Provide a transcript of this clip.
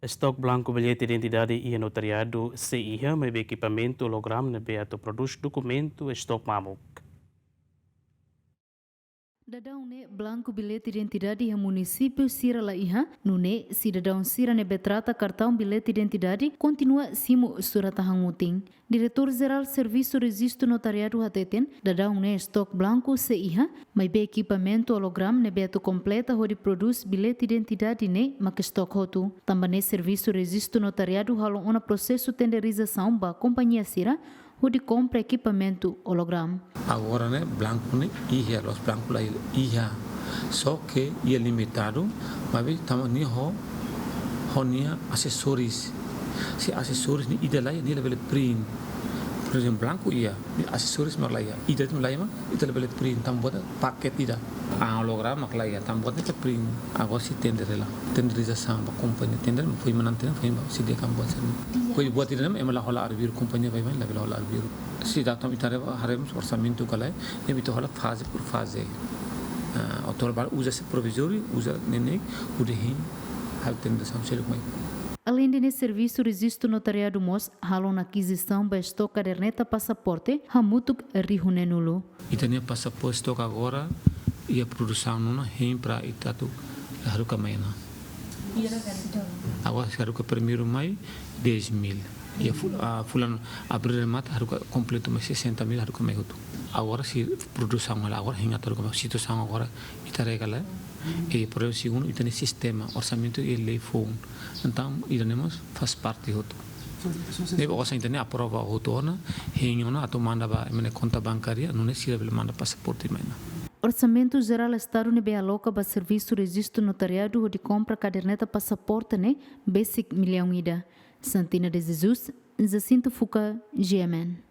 Stok Blanku Bilete Identidade e Notariadu CIH, maibe ekipamentu Hologram, neebe produs Dokumentu Stok mamuk. Dadão Blanku Bilete Identidade e município Sira Laiha, nune cidadão Sira nebe trata cartão bilhete identidade continua simo suratahang muting. Diretor-geral Serviço Registro Notariado Hateten, dadão Stok Blanku CIH, maibe ekipamentu Hologram nebe completa hodi produs bilhete identidade mak stok hotu. Também Serviço Registro Notariado halong una processo tenderização ba companhia Sira o de compra equipamento hologram. Agora, Blanku, ia, os Blanku lá, ia. Só que ia limitado, mas estamos nisso, acessórios. Se acessórios, ida lá, ia level print. Por exemplo, Blanku ia, acessórios, mas lá ia. Ida lá, ida level print, tam buat paket ida. A hologram, mas lá ia, tam buat ida print. Agora se tender lá, tenderização, a companhia tender, foi manter, foi se dia campo Koi buat ini memang hola arbir kompannya bayi mana level hola arbir. Si datang itare haremos orçamento kalai, nem itu hola fase por fase. Autor bar usa se provisório, usa nenek, udehin, hal tendência sel mai. Além de serviço registro notariado mos, halon na aquisição ba stok caderneta passaporte, hamutuk rihunenulo. Itania passaporte stok agora ia produção nuna hem para itatu haruka maina. Agora haruka primeiro mai 10.000. E fulano abril mata haruka completo mais 60.000 haruka mai hutu. Agora se produção agora hinga haruka mai situação agora itaregala e por o segundo itane sistema orçamento e lei phone. Então iremos faz parte hutu. Nebe osa itane aprova hutu ona hinga atau manda ba mene conta bancária não é se manda passaporte mai. Orçamento Geral Estado nebe aloca para serviço registro notariado de compra caderneta passaporte basic milhão ida. Santina de Jesus, Jacinto Fuca, GMN.